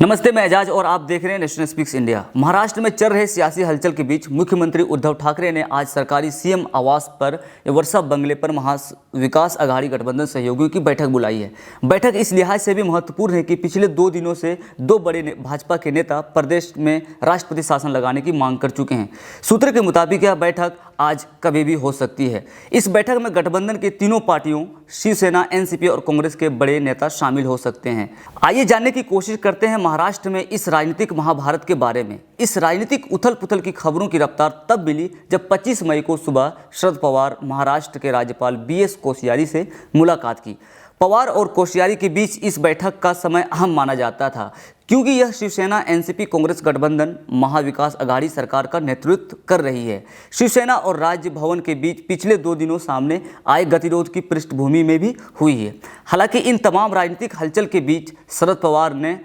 नमस्ते, मैं एजाज और आप देख रहे हैं नेशनल स्पीक्स इंडिया। महाराष्ट्र में चल रहे सियासी हलचल के बीच मुख्यमंत्री उद्धव ठाकरे ने आज सरकारी सीएम आवास पर वर्षा बंगले पर महाविकास आघाड़ी गठबंधन सहयोगियों की बैठक बुलाई है। बैठक इस लिहाज से भी महत्वपूर्ण है कि पिछले 2 दिनों से दो बड़े भाजपा के नेता प्रदेश में राष्ट्रपति शासन लगाने की मांग कर चुके हैं। सूत्र के मुताबिक यह बैठक आज कभी भी हो सकती है। इस बैठक में गठबंधन के तीनों पार्टियों शिवसेना, एनसीपी और कांग्रेस के बड़े नेता शामिल हो सकते हैं। आइए जानने की कोशिश करते हैं महाराष्ट्र में इस राजनीतिक महाभारत के बारे में। इस राजनीतिक उथल पुथल की खबरों की रफ्तार तब मिली जब 25 मई को सुबह शरद पवार महाराष्ट्र के राज्यपाल बीएस कोश्यारी से मुलाकात की। पवार और कोश्यारी के बीच इस बैठक का समय अहम माना जाता था, क्योंकि यह शिवसेना, एनसीपी, कांग्रेस गठबंधन महाविकास आघाड़ी सरकार का नेतृत्व कर रही है। शिवसेना और राज्य भवन के बीच पिछले 2 दिनों सामने आए गतिरोध की पृष्ठभूमि में भी हुई है। हालांकि इन तमाम राजनीतिक हलचल के बीच शरद पवार ने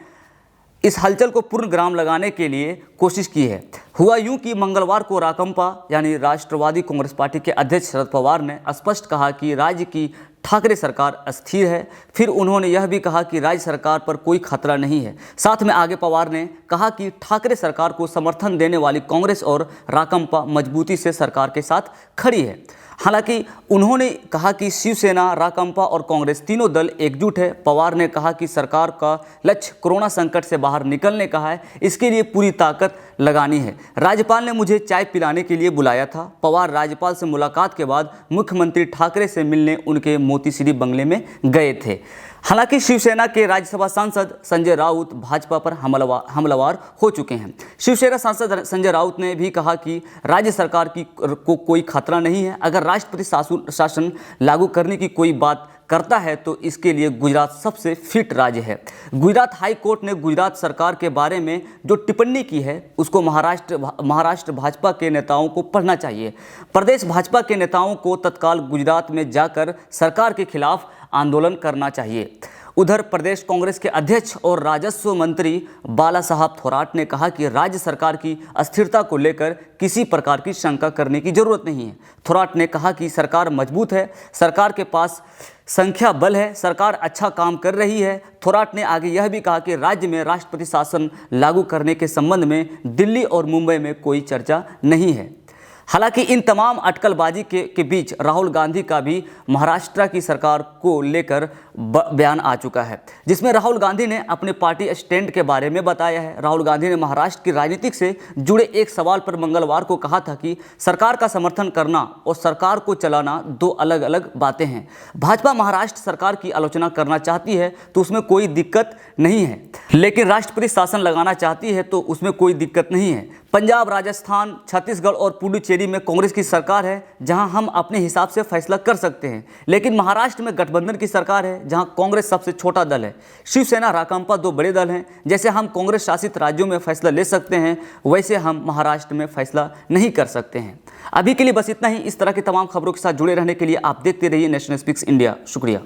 इस हलचल को पूर्णविराम लगाने के लिए कोशिश की है। हुआ यूं कि मंगलवार को राकंपा यानी राष्ट्रवादी कांग्रेस पार्टी के अध्यक्ष शरद पवार ने स्पष्ट कहा कि राज्य की ठाकरे सरकार अस्थिर है। फिर उन्होंने यह भी कहा कि राज्य सरकार पर कोई खतरा नहीं है। साथ में आगे पवार ने कहा कि ठाकरे सरकार को समर्थन देने वाली कांग्रेस और राकंपा मजबूती से सरकार के साथ खड़ी है। हालांकि उन्होंने कहा कि शिवसेना, राकंपा और कांग्रेस तीनों दल एकजुट है। पवार ने कहा कि सरकार का लक्ष्य कोरोना संकट से बाहर निकलने का है, इसके लिए पूरी ताकत लगानी है। राज्यपाल ने मुझे चाय पिलाने के लिए बुलाया था। पवार राज्यपाल से मुलाकात के बाद मुख्यमंत्री ठाकरे से मिलने उनके मोतीश्री बंगले में गए थे। हालांकि शिवसेना के राज्यसभा सांसद संजय राउत भाजपा पर हमलावर हो चुके हैं। शिवसेना सांसद संजय राउत ने भी कहा कि राज्य सरकार को कोई खतरा नहीं है। अगर राष्ट्रपति शासन लागू करने की कोई बात करता है तो इसके लिए गुजरात सबसे फिट राज्य है। गुजरात हाई कोर्ट ने गुजरात सरकार के बारे में जो टिप्पणी की है उसको महाराष्ट्र भाजपा के नेताओं को पढ़ना चाहिए। प्रदेश भाजपा के नेताओं को तत्काल गुजरात में जाकर सरकार के खिलाफ आंदोलन करना चाहिए। उधर प्रदेश कांग्रेस के अध्यक्ष और राजस्व मंत्री बाला साहब थोराट ने कहा कि राज्य सरकार की अस्थिरता को लेकर किसी प्रकार की शंका करने की जरूरत नहीं है। थोराट ने कहा कि सरकार मजबूत है, सरकार के पास संख्या बल है, सरकार अच्छा काम कर रही है। थोराट ने आगे यह भी कहा कि राज्य में राष्ट्रपति शासन लागू करने के संबंध में दिल्ली और मुंबई में कोई चर्चा नहीं है। हालांकि इन तमाम अटकलबाजी के बीच राहुल गांधी का भी महाराष्ट्र की सरकार को लेकर बयान आ चुका है, जिसमें राहुल गांधी ने अपने पार्टी स्टैंड के बारे में बताया है। राहुल गांधी ने महाराष्ट्र की राजनीति से जुड़े एक सवाल पर मंगलवार को कहा था कि सरकार का समर्थन करना और सरकार को चलाना 2 अलग अलग बातें हैं। भाजपा महाराष्ट्र सरकार की आलोचना करना चाहती है तो उसमें कोई दिक्कत नहीं है, लेकिन राष्ट्रपति शासन लगाना चाहती है तो उसमें कोई दिक्कत नहीं है। पंजाब, राजस्थान, छत्तीसगढ़ और पुडुचेरी में कांग्रेस की सरकार है जहां हम अपने हिसाब से फैसला कर सकते हैं, लेकिन महाराष्ट्र में गठबंधन की सरकार है जहां कांग्रेस सबसे छोटा दल है। शिवसेना, राकंपा 2 बड़े दल हैं। जैसे हम कांग्रेस शासित राज्यों में फैसला ले सकते हैं, वैसे हम महाराष्ट्र में फैसला नहीं कर सकते हैं। अभी के लिए बस इतना ही। इस तरह की तमाम खबरों के साथ जुड़े रहने के लिए आप देखते रहिए नेशनल स्पीक्स इंडिया। शुक्रिया।